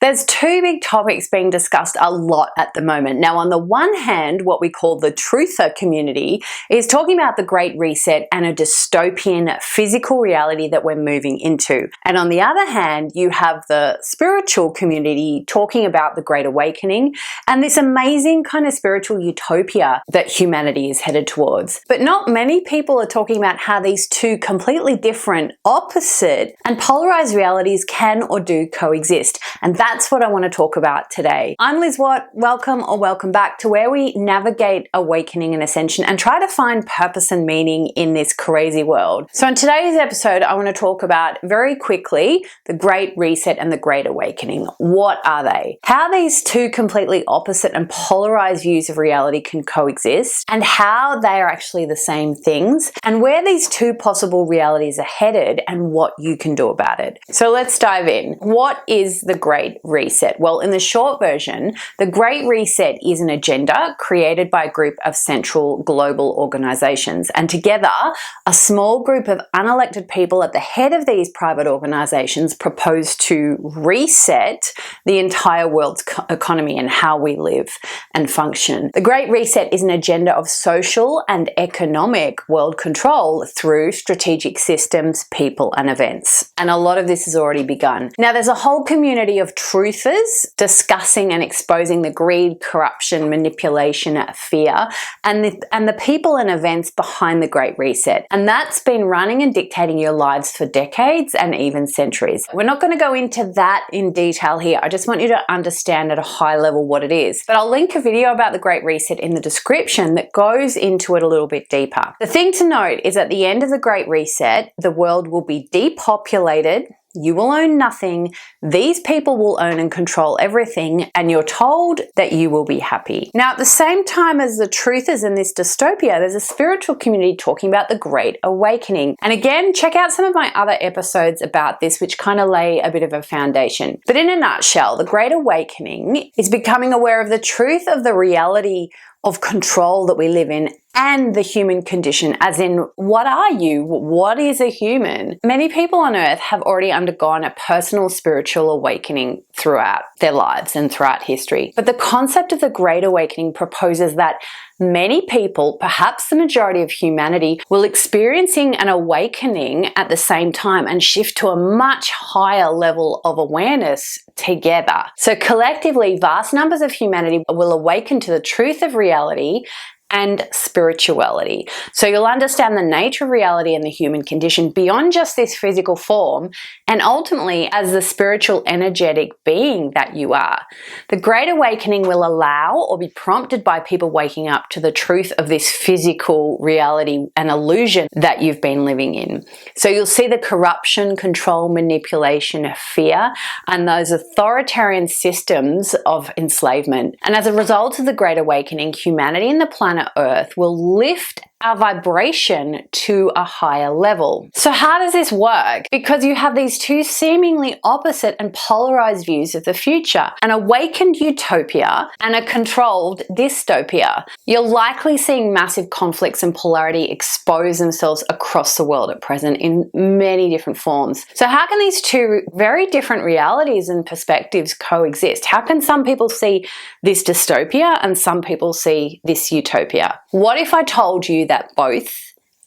There's two big topics being discussed a lot at the moment. Now, on the one hand, what we call the truther community is talking about the Great Reset and a dystopian physical reality that we're moving into. And on the other hand, you have the spiritual community talking about the Great Awakening and this amazing kind of spiritual utopia that humanity is headed towards. But not many people are talking about how these two completely different, opposite, and polarized realities can or do coexist. And that's what I want to talk about today. I'm Liz Watt. Welcome or welcome back to where we navigate awakening and ascension and try to find purpose and meaning in this crazy world. So in today's episode, I want to talk about very quickly the Great Reset and the Great Awakening. What are they? How these two completely opposite and polarized views of reality can coexist, and how they are actually the same things, and where these two possible realities are headed and what you can do about it. So let's dive in. What is the Great Reset? Well, in the short version, the Great Reset is an agenda created by a group of central global organizations, and together a small group of unelected people at the head of these private organizations propose to reset the entire world's economy and how we live and function. The Great Reset is an agenda of social and economic world control through strategic systems, people, and events. And a lot of this has already begun. Now, there's a whole community of truthers discussing and exposing the greed, corruption, manipulation, fear, and the people and events behind the Great Reset. And that's been running and dictating your lives for decades and even centuries. We're not going to go into that in detail here. I just want you to understand at a high level what it is. But I'll link a video about the Great Reset in the description that goes into it a little bit deeper. The thing to note is at the end of the Great Reset, the world will be depopulated. You will own nothing, these people will own and control everything, and you're told that you will be happy. Now, at the same time as the truth is in this dystopia, there's a spiritual community talking about the Great Awakening. And again, check out some of my other episodes about this, which kind of lay a bit of a foundation. But in a nutshell, the Great Awakening is becoming aware of the truth of the reality of control that we live in and the human condition, as in, what are you? What is a human? Many people on earth have already undergone a personal spiritual awakening throughout their lives and throughout history. But the concept of the Great Awakening proposes that many people, perhaps the majority of humanity, will experiencing an awakening at the same time and shift to a much higher level of awareness together. So collectively, vast numbers of humanity will awaken to the truth of reality and spirituality. So you'll understand the nature of reality and the human condition beyond just this physical form, and ultimately as the spiritual energetic being that you are. The Great Awakening will allow or be prompted by people waking up to the truth of this physical reality and illusion that you've been living in. So you'll see the corruption, control, manipulation, fear, and those authoritarian systems of enslavement. And as a result of the Great Awakening, humanity and the planet Earth will lift our vibration to a higher level. So how does this work? Because you have these two seemingly opposite and polarized views of the future, an awakened utopia and a controlled dystopia. You're likely seeing massive conflicts and polarity expose themselves across the world at present in many different forms. So how can these two very different realities and perspectives coexist? How can some people see this dystopia and some people see this utopia? What if I told you that both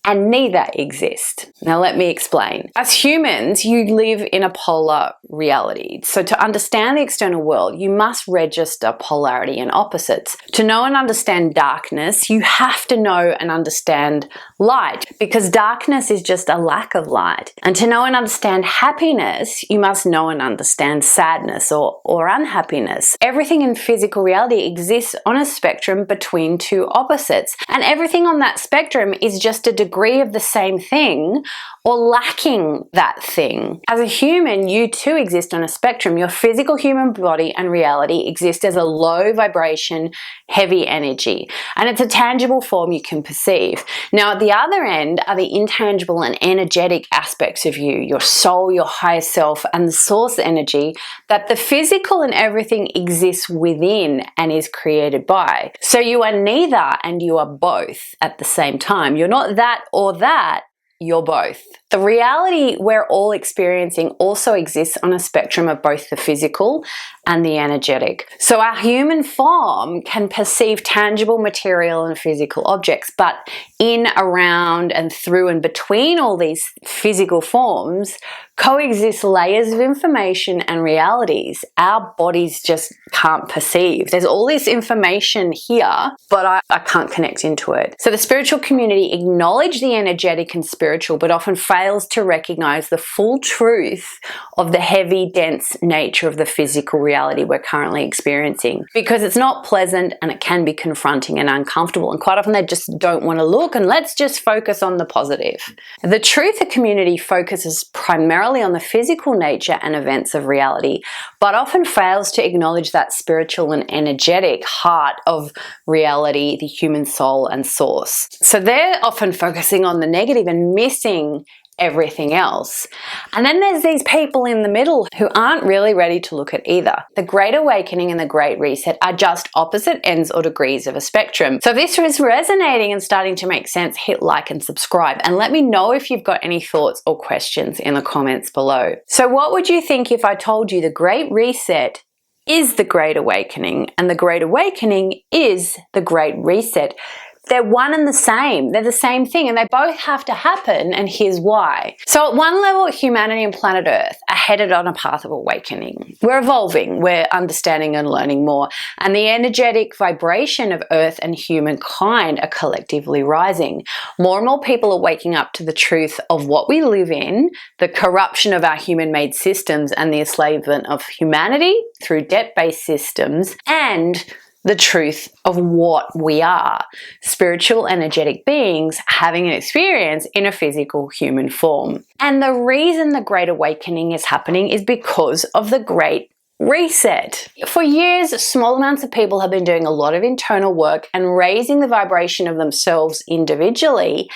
and neither exist? Now let me explain. As humans, you live in a polar reality. So to understand the external world, you must register polarity and opposites. To know and understand darkness, you have to know and understand light, because darkness is just a lack of light. And to know and understand happiness, you must know and understand sadness or unhappiness. Everything in physical reality exists on a spectrum between two opposites, and everything on that spectrum is just a degree of the same thing or lacking that thing. As a human, you too exist on a spectrum. Your physical human body and reality exist as a low vibration, heavy energy, and it's a tangible form you can perceive. Now, at the other end are the intangible and energetic aspects of you, your soul, your higher self, and the source energy that the physical and everything exists within and is created by. So you are neither and you are both at the same time. You're not that or that, you're both. The reality we're all experiencing also exists on a spectrum of both the physical and the energetic. So our human form can perceive tangible material and physical objects, but in, around, and through and between all these physical forms coexist layers of information and realities our bodies just can't perceive. There's all this information here, but I can't connect into it. So the spiritual community acknowledge the energetic and spiritual, but often fails to recognize the full truth of the heavy, dense nature of the physical reality we're currently experiencing, because it's not pleasant and it can be confronting and uncomfortable, and quite often they just don't want to look, and let's just focus on the positive. The truther community focuses primarily on the physical nature and events of reality, but often fails to acknowledge that spiritual and energetic heart of reality, the human soul and source. So they're often focusing on the negative and missing everything else. And then there's these people in the middle who aren't really ready to look at either. The Great Awakening and the Great Reset are just opposite ends or degrees of a spectrum. So if this is resonating and starting to make sense, hit like and subscribe, and let me know if you've got any thoughts or questions in the comments below. So what would you think if I told you the Great Reset is the Great Awakening and the Great Awakening is the Great Reset? They're one and the same. They're the same thing, and they both have to happen, and here's why. So at one level, humanity and planet Earth are headed on a path of awakening. We're evolving, we're understanding and learning more, and the energetic vibration of Earth and humankind are collectively rising. More and more people are waking up to the truth of what we live in, the corruption of our human-made systems, and the enslavement of humanity through debt-based systems, and the truth of what we are, spiritual energetic beings having an experience in a physical human form. And the reason the Great Awakening is happening is because of the Great Reset. For years, small amounts of people have been doing a lot of internal work and raising the vibration of themselves individually,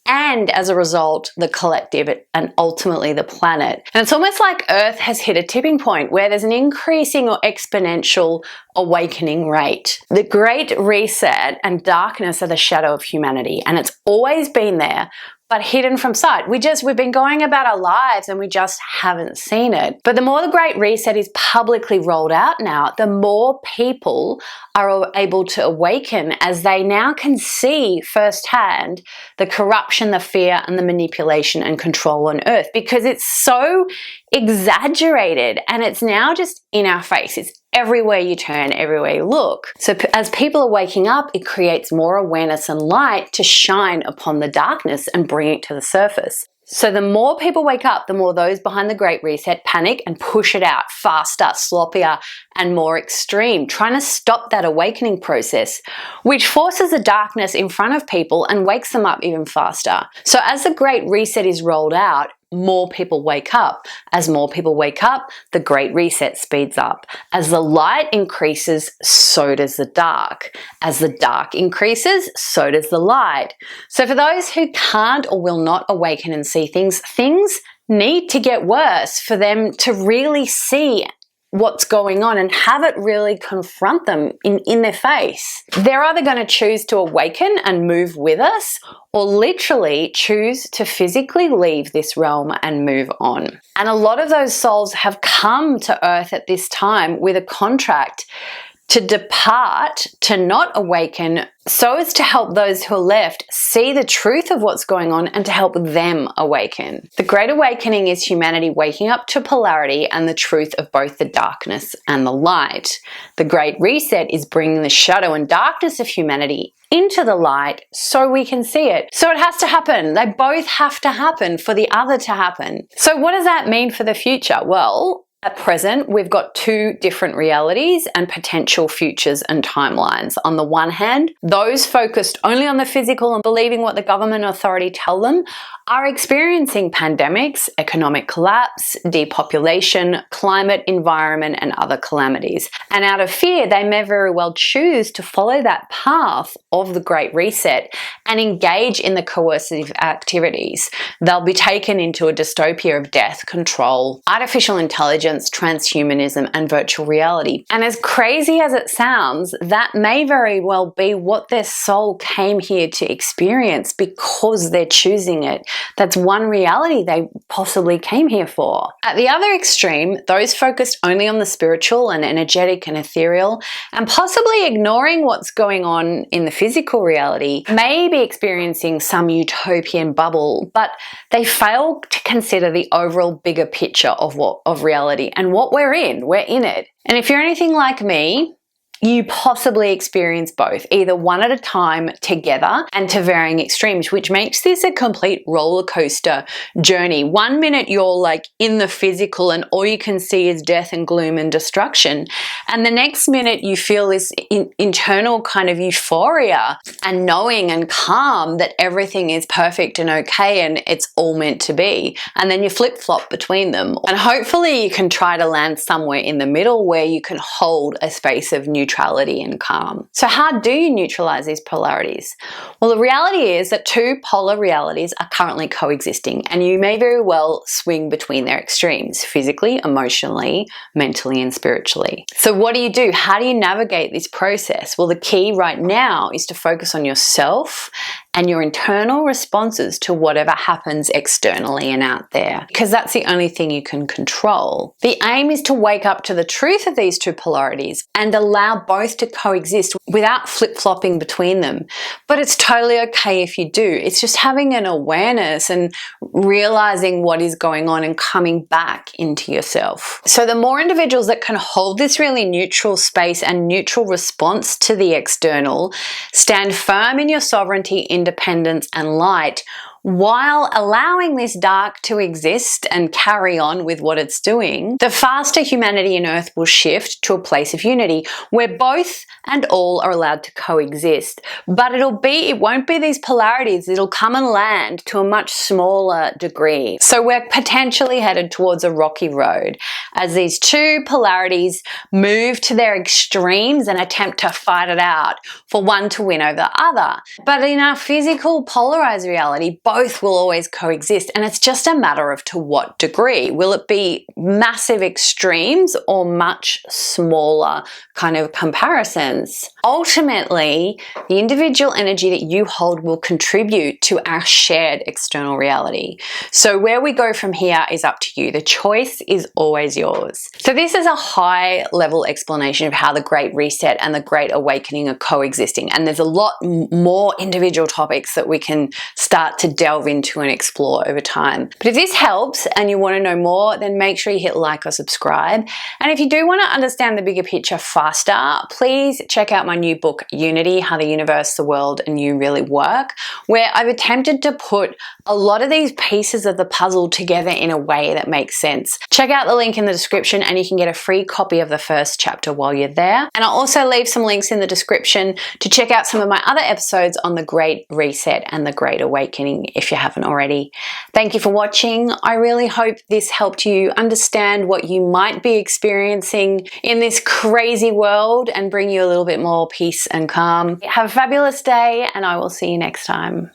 and as a result, the collective and ultimately the planet. And it's almost like Earth has hit a tipping point where there's an increasing or exponential awakening rate. The Great Reset and darkness are the shadow of humanity, and it's always been there, but hidden from sight. We've been going about our lives and we just haven't seen it. But the more the Great Reset is publicly rolled out now, the more people are able to awaken, as they now can see firsthand the corruption, the fear, and the manipulation and control on Earth, because it's so exaggerated and it's now just in our face. It's everywhere you turn, everywhere you look. So as people are waking up, it creates more awareness and light to shine upon the darkness and bring it to the surface. So the more people wake up, the more those behind the Great Reset panic and push it out faster, sloppier, and more extreme, trying to stop that awakening process, which forces the darkness in front of people and wakes them up even faster. So as the Great Reset is rolled out, more people wake up. As more people wake up, the Great Reset speeds up. As the light increases, so does the dark. As the dark increases, so does the light. So for those who can't or will not awaken and see things need to get worse for them to really see what's going on and have it really confront them in their face. They're either going to choose to awaken and move with us, or literally choose to physically leave this realm and move on. And a lot of those souls have come to Earth at this time with a contract to depart, to not awaken, so as to help those who are left see the truth of what's going on and to help them awaken. The Great Awakening is humanity waking up to polarity and the truth of both the darkness and the light. The Great Reset is bringing the shadow and darkness of humanity into the light so we can see it. So it has to happen. They both have to happen for the other to happen. So what does that mean for the future? Well, at present, we've got two different realities and potential futures and timelines. On the one hand, those focused only on the physical and believing what the government authority tell them are experiencing pandemics, economic collapse, depopulation, climate, environment, and other calamities. And out of fear, they may very well choose to follow that path of the Great Reset and engage in the coercive activities. They'll be taken into a dystopia of death, control, artificial intelligence, science, transhumanism, and virtual reality. And as crazy as it sounds, that may very well be what their soul came here to experience because they're choosing it. That's one reality they possibly came here for. At the other extreme, those focused only on the spiritual and energetic and ethereal, and possibly ignoring what's going on in the physical reality, may be experiencing some utopian bubble, but they fail to consider the overall bigger picture of reality and what we're in. We're in it. And if you're anything like me, you possibly experience both, either one at a time together and to varying extremes, which makes this a complete roller coaster journey. 1 minute you're like in the physical and all you can see is death and gloom and destruction. And the next minute you feel this internal kind of euphoria and knowing and calm that everything is perfect and okay and it's all meant to be. And then you flip-flop between them. And hopefully you can try to land somewhere in the middle where you can hold a space of neutrality and calm. So how do you neutralize these polarities? Well, the reality is that two polar realities are currently coexisting, and you may very well swing between their extremes, physically, emotionally, mentally, and spiritually. So what do? How do you navigate this process? Well, the key right now is to focus on yourself and your internal responses to whatever happens externally and out there, because that's the only thing you can control. The aim is to wake up to the truth of these two polarities and allow both to coexist without flip-flopping between them. But it's totally okay if you do. It's just having an awareness and realizing what is going on and coming back into yourself. So the more individuals that can hold this really neutral space and neutral response to the external, stand firm in your sovereignty, independence, and light, while allowing this dark to exist and carry on with what it's doing, the faster humanity and Earth will shift to a place of unity where both and all are allowed to coexist. But it won't be these polarities, it'll come and land to a much smaller degree. So we're potentially headed towards a rocky road as these two polarities move to their extremes and attempt to fight it out for one to win over the other. But in our physical polarized reality, both will always coexist, and it's just a matter of to what degree. Will it be massive extremes or much smaller kind of comparisons? Ultimately, the individual energy that you hold will contribute to our shared external reality. So where we go from here is up to you. The choice is always yours. So this is a high-level explanation of how the Great Reset and the Great Awakening are coexisting, and there's a lot more individual topics that we can start to delve into and explore over time. But if this helps and you want to know more, then make sure you hit like or subscribe. And if you do want to understand the bigger picture faster, please check out my new book, Unity, How the Universe, the World, and You Really Work, where I've attempted to put a lot of these pieces of the puzzle together in a way that makes sense. Check out the link in the description and you can get a free copy of the first chapter while you're there. And I'll also leave some links in the description to check out some of my other episodes on the Great Reset and the Great Awakening if you haven't already. Thank you for watching. I really hope this helped you understand what you might be experiencing in this crazy world and bring you a little bit more peace and calm. Have a fabulous day, and I will see you next time.